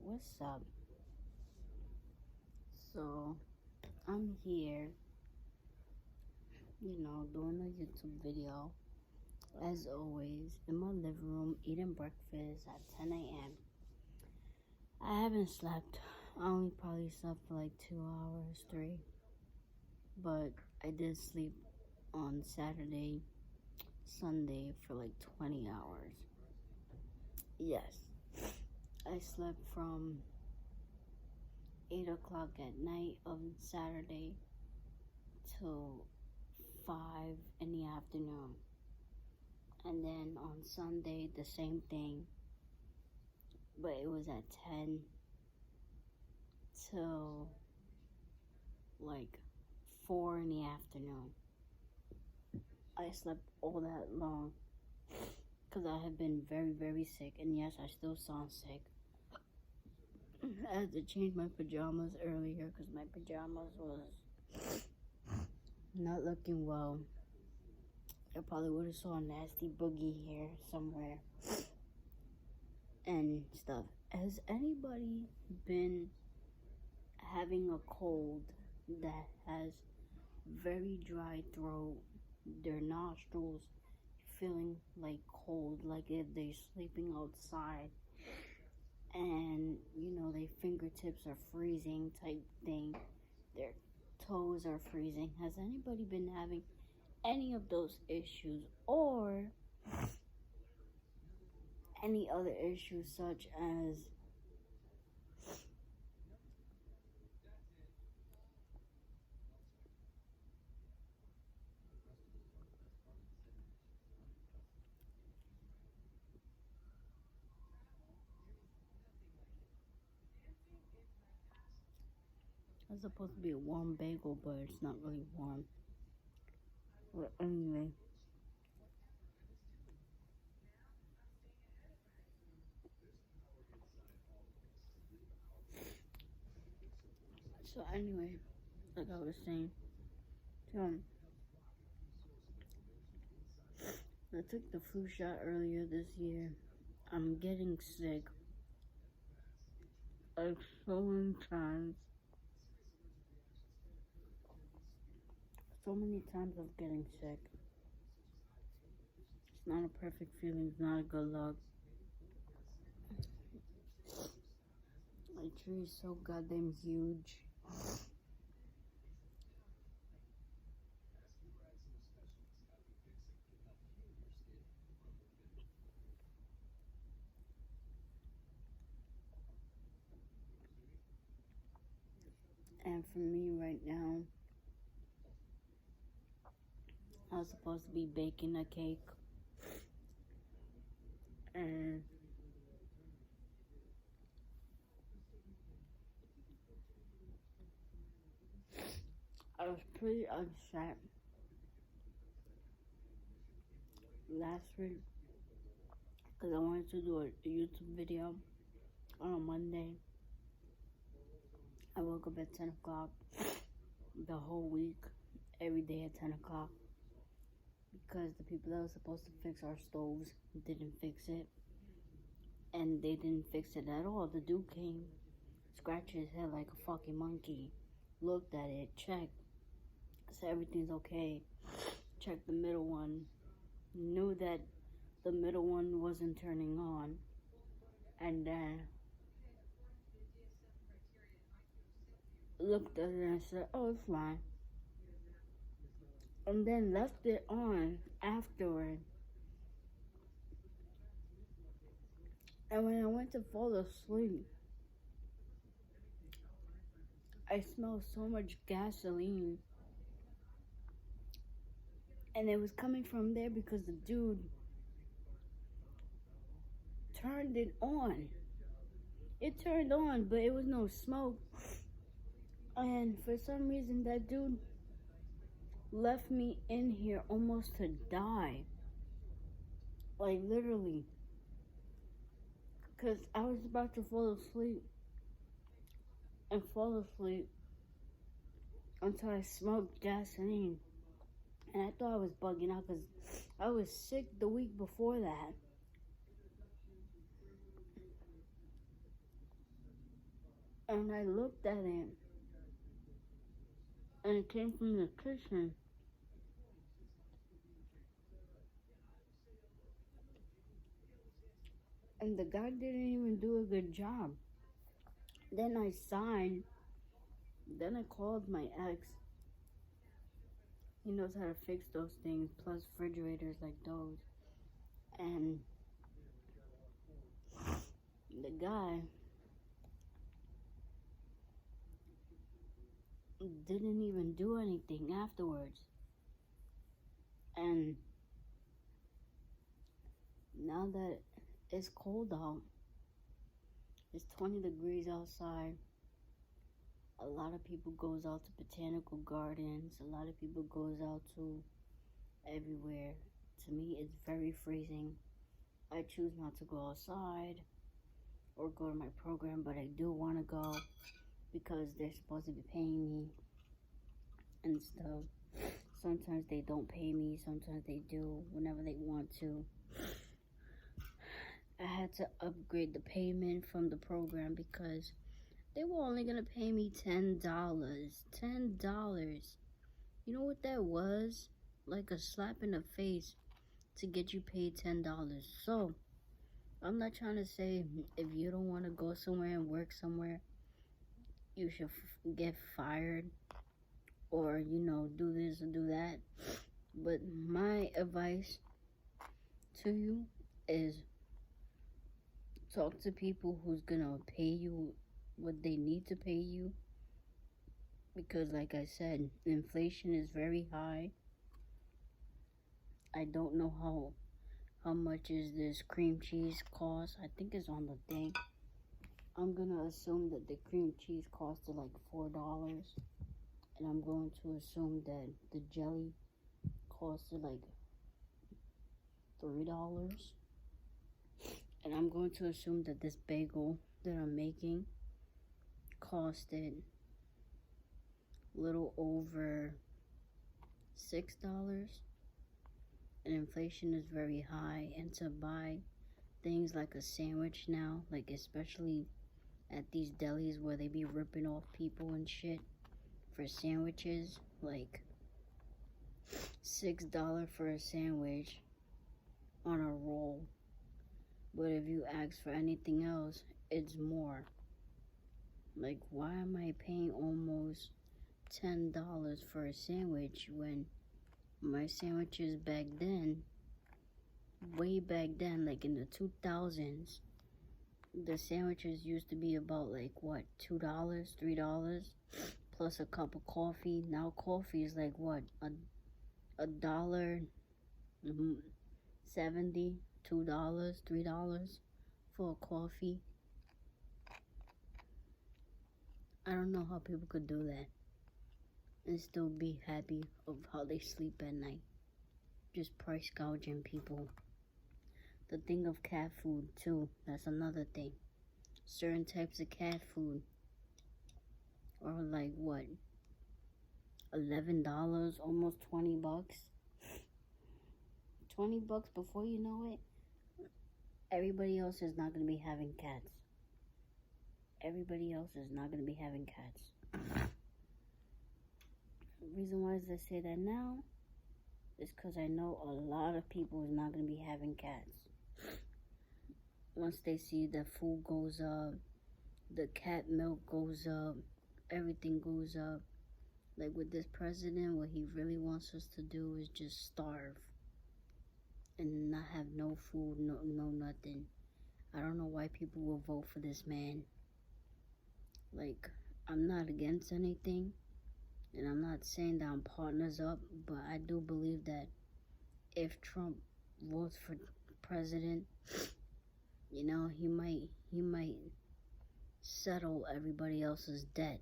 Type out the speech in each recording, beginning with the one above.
what's up? So, I'm here, doing a YouTube video, as always, in my living room, eating breakfast at 10 a.m. I haven't slept. I only probably slept for like 2 hours, 3. But I did sleep on Saturday, Sunday for like 20 hours. Yes. I slept from 8 o'clock at night of Saturday till 5 in the afternoon. And then on Sunday, the same thing, but it was at 10 till like 4 in the afternoon. I slept all that long because I have been very, very sick. And yes, I still sound sick. I had to change my pajamas earlier because my pajamas was not looking well. I probably would have saw a nasty boogie here somewhere and stuff. Has anybody been having a cold that has very dry throat, their nostrils feeling like cold, like if they're sleeping outside, and their fingertips are freezing type thing, their toes are freezing? Has anybody been having any of those issues, or any other issues such as it's supposed to be a warm bagel, but it's not really warm. But anyway, like I was saying, I took the flu shot earlier this year. I'm getting sick like so many times. So many times of getting sick. It's not a perfect feeling, it's not a good luck. My tree is so goddamn huge. And for me right now, I was supposed to be baking a cake. And I was pretty upset last week because I wanted to do a YouTube video on a Monday. I woke up at 10 o'clock the whole week, every day at 10 o'clock, because the people that were supposed to fix our stoves didn't fix it. And they didn't fix it at all. The dude came, scratched his head like a fucking monkey, looked at it, checked, said everything's okay, checked the middle one, knew that the middle one wasn't turning on, and then looked at it and said, oh, it's fine. And then left it on afterward. And when I went to fall asleep, I smelled so much gasoline. And it was coming from there because the dude turned it on. It turned on, but it was no smoke. And for some reason, that dude left me in here almost to die. Like, literally. Because I was about to fall asleep. And fall asleep until I smoked gasoline. And I thought I was bugging out because I was sick the week before that. And I looked at it, and it came from the kitchen. And the guy didn't even do a good job. Then I signed. Then I called my ex. He knows how to fix those things, plus refrigerators like those. And the guy didn't even do anything afterwards. And now that it's cold out, it's 20 degrees outside. A lot of people goes out to botanical gardens. A lot of people goes out to everywhere. To me, it's very freezing. I choose not to go outside or go to my program, but I do want to go because they're supposed to be paying me and stuff. Sometimes they don't pay me, sometimes they do, whenever they want to. I had to upgrade the payment from the program because they were only gonna pay me $10. $10. You know what that was? Like a slap in the face to get you paid $10. So, I'm not trying to say if you don't want to go somewhere and work somewhere, you should get fired or, do this or do that. But my advice to you is talk to people who's gonna pay you what they need to pay you. Because like I said, inflation is very high. I don't know how much is this cream cheese cost. I think it's on the thing. I'm gonna assume that the cream cheese costed like $4. And I'm going to assume that the jelly costed like $3. And I'm going to assume that this bagel that I'm making costed a little over $6. And inflation is very high. And to buy things like a sandwich now, like especially at these delis where they be ripping off people and shit for sandwiches, like $6 for a sandwich on a roll. But if you ask for anything else, it's more. Like, why am I paying almost $10 for a sandwich when my sandwiches back then, way back then, like in the 2000s, the sandwiches used to be about like what, $2, $3 plus a cup of coffee. Now coffee is like what, $1.70, $2, $3 for a coffee. I don't know how people could do that and still be happy of how they sleep at night. Just price gouging people. The thing of cat food too, that's another thing. Certain types of cat food are like what, $11, almost $20. $20 before you know it, everybody else is not going to be having cats. Everybody else is not going to be having cats. The reason why I say that now is because I know a lot of people is not going to be having cats. Once they see that food goes up, the cat milk goes up, everything goes up. Like with this president, what he really wants us to do is just starve and not have no food, no nothing. I don't know why people will vote for this man. Like, I'm not against anything, and I'm not saying that I'm partners up, but I do believe that if Trump votes for president, he might settle everybody else's debt.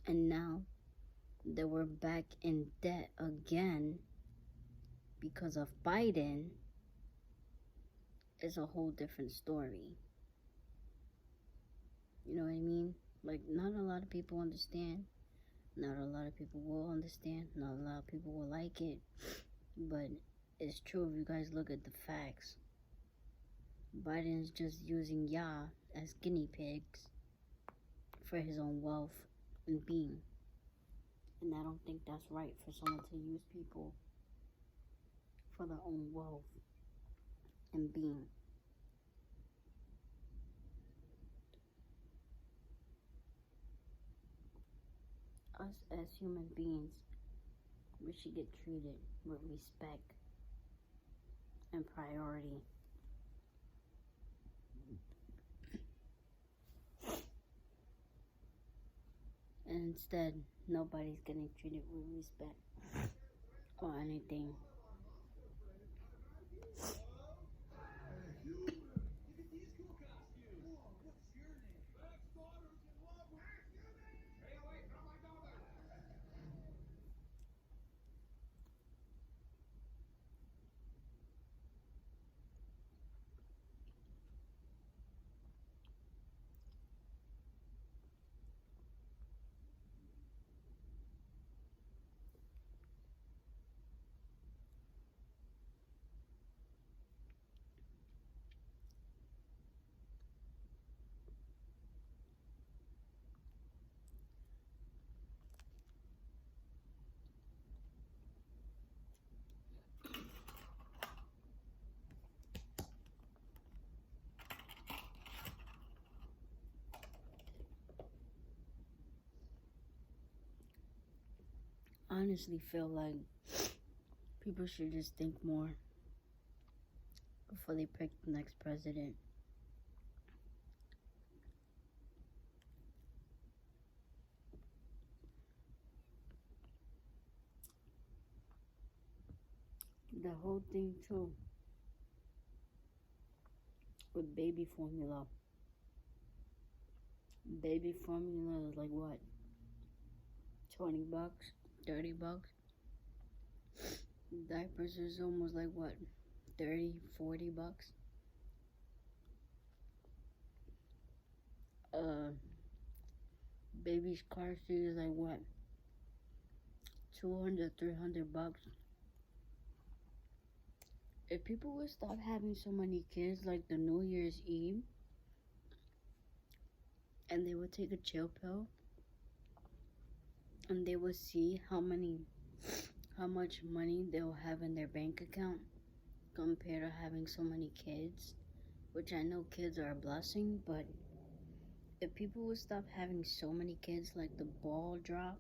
And now that we're back in debt again because of Biden, it's a whole different story. You know what I mean? Like, not a lot of people understand. Not a lot of people will understand. Not a lot of people will like it. But it's true if you guys look at the facts. Biden's just using y'all as guinea pigs. for his own wealth and being. And I don't think that's right for someone to use people for their own wealth and being. Us as human beings, we should get treated with respect and priority. And instead, nobody's getting treated with respect or anything. I honestly feel like people should just think more before they pick the next president. The whole thing too with baby formula. Baby formula is like what? $20, $30. Diapers is almost like what? $30, $40. Baby's car seat is like what? $200, $300. If people would stop having so many kids like the New Year's Eve, and they would take a chill pill, and they would see how much money they'll have in their bank account compared to having so many kids, which I know kids are a blessing, but if people would stop having so many kids, like the ball drop,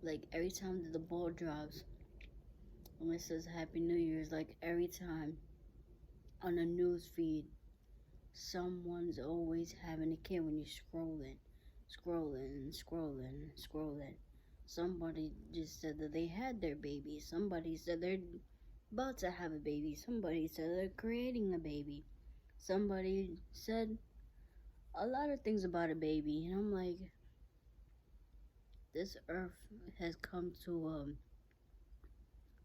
like every time that the ball drops, when it says Happy New Year's, like every time on a news feed, someone's always having a kid when you're scrolling. Somebody just said that they had their baby. Somebody said they're about to have a baby. Somebody said they're creating a baby. Somebody said a lot of things about a baby. And I'm like, this earth has come to a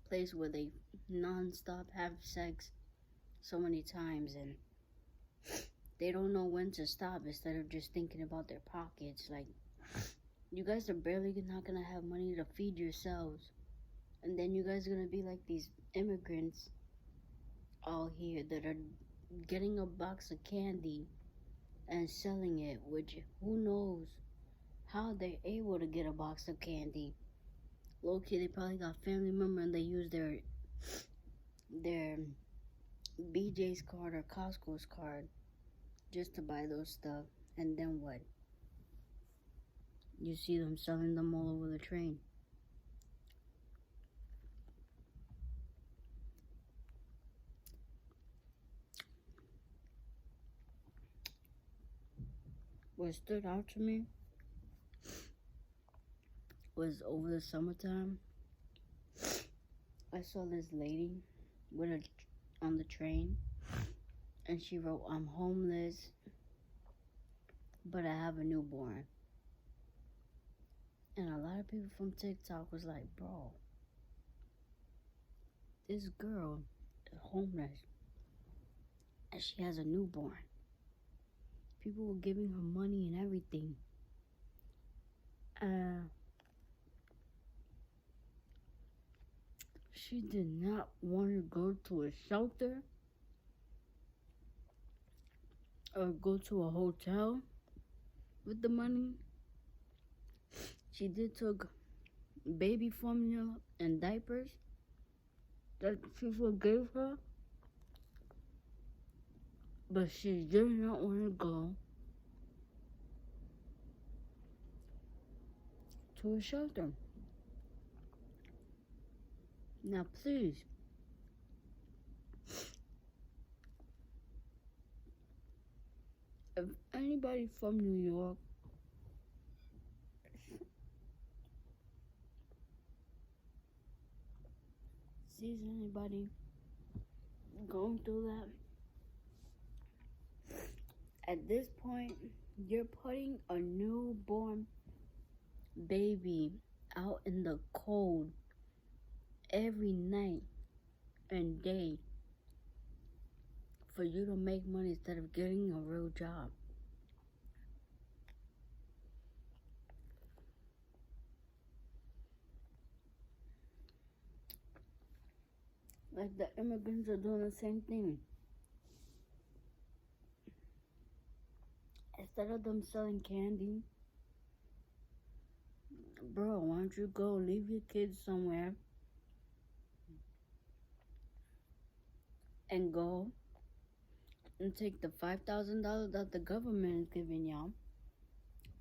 place where they non-stop have sex so many times, and they don't know when to stop instead of just thinking about their pockets. Like, you guys are barely not gonna have money to feed yourselves, and then you guys are gonna be like these immigrants all here that are getting a box of candy and selling it, which who knows how they're able to get a box of candy. Low-key, they probably got family member and they use their BJ's card or Costco's card just to buy those stuff. And then what? You see them selling them all over the train. What stood out to me was over the summertime, I saw this lady on the train, and she wrote, "I'm homeless, but I have a newborn." And a lot of people from TikTok was like, bro, this girl is homeless and she has a newborn. People were giving her money and everything. She did not want to go to a shelter or go to a hotel with the money. She did took baby formula and diapers that people gave her, but she did not want to go to a shelter. Now, please, if anybody from New York sees anybody going through that, at this point, you're putting a newborn baby out in the cold every night and day for you to make money instead of getting a real job. Like the immigrants are doing the same thing. Instead of them selling candy, bro, why don't you go leave your kids somewhere and go and take the $5,000 that the government is giving y'all,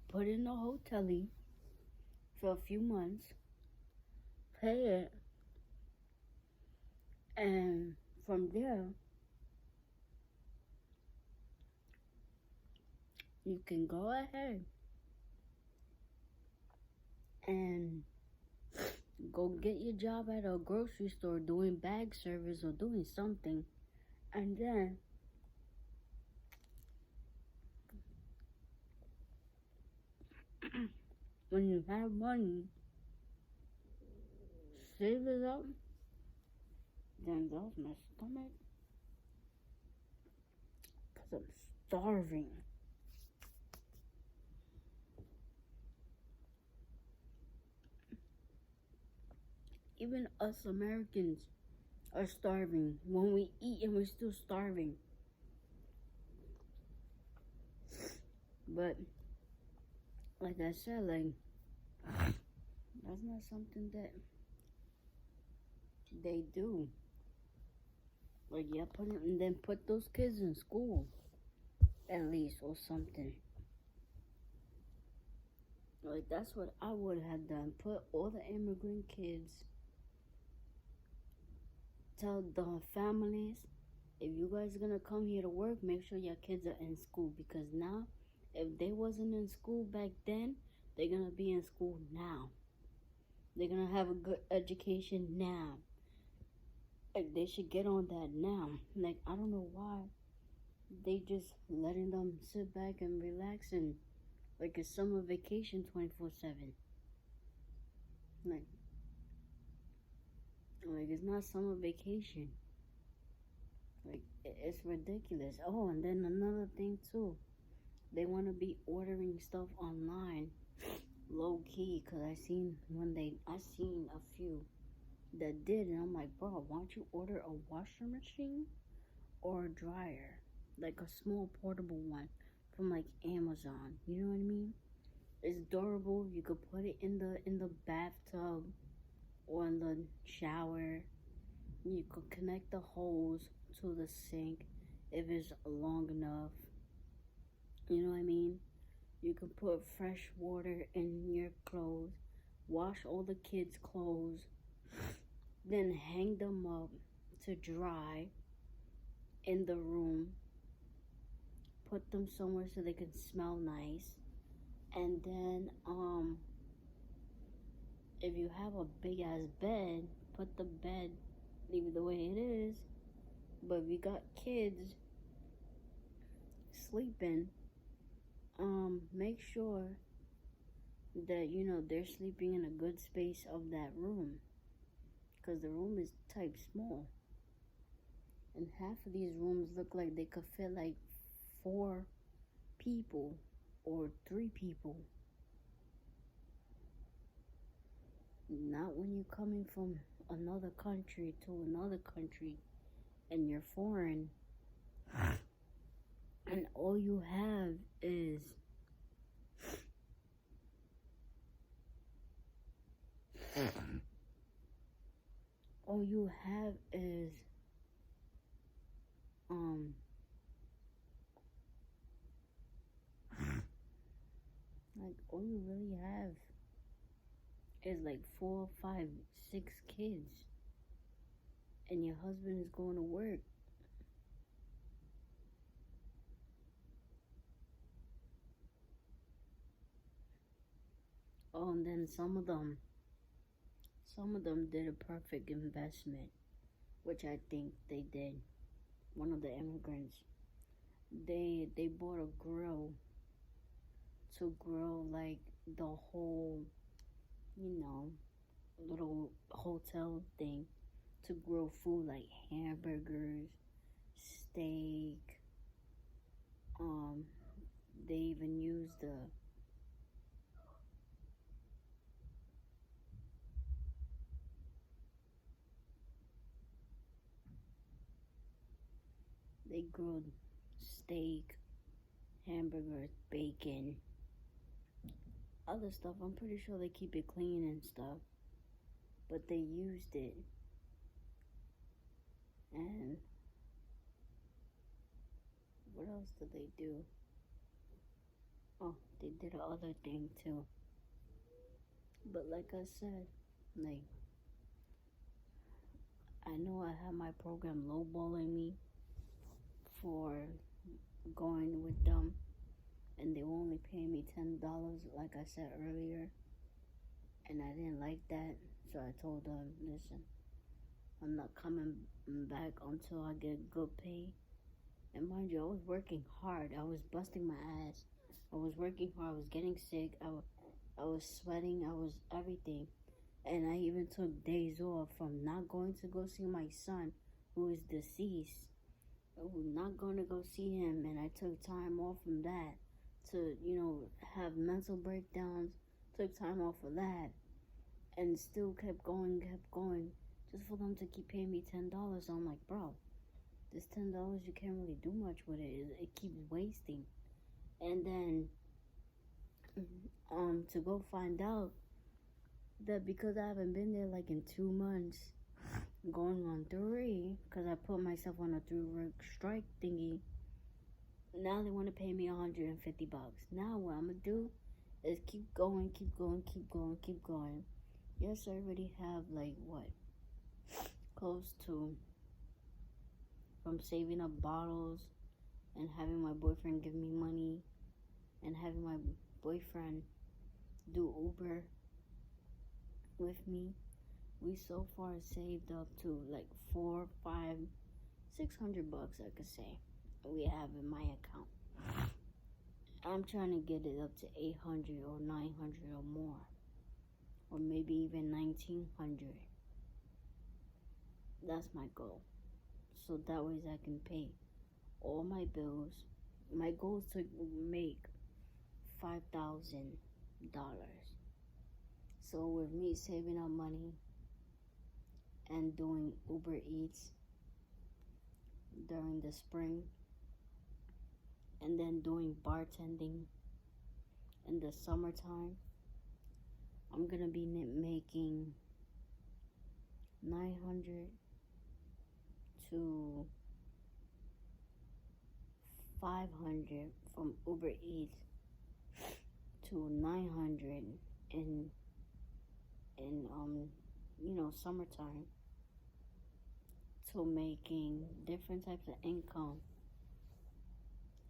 put it in a hotel for a few months, pay it, and from there, you can go ahead and go get your job at a grocery store doing bag service or doing something, and then when you have money, save it up. Then that's my stomach, because I'm starving. Even us Americans are starving. When we eat and we're still starving. But like I said, like, that's not something that they do. Like, yeah, put those kids in school, at least, or something. Like, that's what I would have done. Put all the immigrant kids, tell the families, if you guys are gonna come here to work, make sure your kids are in school. Because now, if they wasn't in school back then, they're gonna be in school now. They're gonna have a good education now. Like, they should get on that now. Like, I don't know why they just letting them sit back and relax and like a summer vacation 24/7. Like it's not summer vacation. Like, it's ridiculous. Oh, and then another thing too, they want to be ordering stuff online low key, because I seen a few that did, and I'm like, bro, why don't you order a washing machine or a dryer, like a small portable one from like Amazon? You know what I mean? It's durable. You could put it in the bathtub or in the shower. You could connect the hose to the sink if it's long enough. You know what I mean? You can put fresh water in your clothes, wash all the kids' clothes, then hang them up to dry in the room, put them somewhere so they can smell nice, and then if you have a big ass bed, put the bed, leave it the way it is. But if you got kids sleeping, make sure that they're sleeping in a good space of that room, because the room is type small, and half of these rooms look like they could fit like 4 people or 3 people. Not when you're coming from another country to another country and you're foreign and all you have is you have is like all you really have is like 4, 5, 6 kids, and your husband is going to work. Oh, and then some of them did a perfect investment, which I think they did. One of the immigrants, they bought a grill to grill like the whole, little hotel thing, to grill food like hamburgers, steak. They even used they grilled steak, hamburgers, bacon, other stuff. I'm pretty sure they keep it clean and stuff, but they used it. And what else did they do? Oh, they did another thing too. But like I said, like, I know I have my program lowballing me for going with them, and they only pay me $10, like I said earlier, and I didn't like that, so I told them, listen, I'm not coming back until I get good pay. And mind you, I was working hard. I was busting my ass. I was working hard. I was getting sick. I was sweating. I was everything. And I even took days off from not going to go see my son, who is deceased. I was not going to go see him, and I took time off from that to, have mental breakdowns. Took time off for that, and still kept going, just for them to keep paying me $10. So I'm like, bro, this $10, you can't really do much with it. It keeps wasting. And then, to go find out that because I haven't been there like in 2 months, going on 3, because I put myself on a 3-week strike thingy. Now they want to pay me $150. Now what I'm gonna do is keep going. Yes, I already have like what, close to, from saving up bottles and having my boyfriend give me money and having my boyfriend do Uber with me. We so far saved up to like 4, 5, $600, I could say, we have in my account. I'm trying to get it up to 800 or 900 or more, or maybe even 1900. That's my goal. So that way I can pay all my bills. My goal is to make $5,000. So with me saving up money and doing Uber Eats during the spring, and then doing bartending in the summertime, I'm gonna be making 900 to 500 from Uber Eats to 900 in summertime, to making different types of income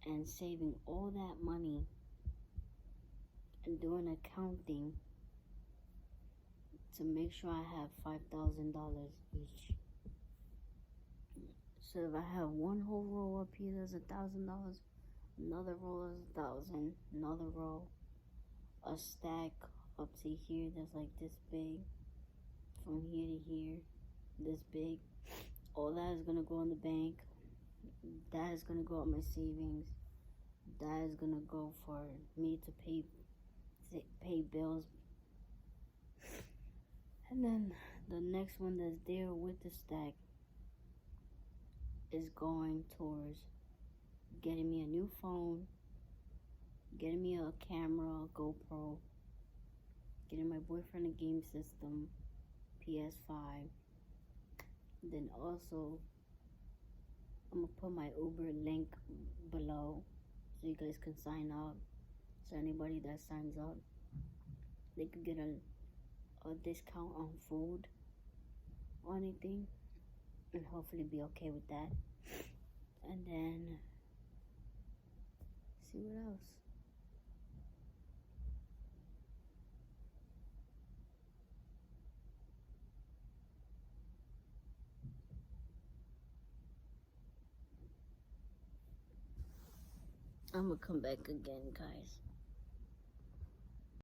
and saving all that money and doing accounting to make sure I have $5,000 each. So if I have one whole roll up here, that's $1,000. Another roll is 1,000. Another roll, a stack up to here that's like this big. From here to here, this big. All that is gonna go in the bank. That is gonna go up my savings. That is gonna go for me to pay bills. And then the next one that's there with the stack is going towards getting me a new phone, getting me a camera, a GoPro, getting my boyfriend a game system, PS5, Then also, I'm gonna put my Uber link below so you guys can sign up. So anybody that signs up, they could get a discount on food or anything, and hopefully be okay with that. And then see what else. I'm gonna come back again, guys.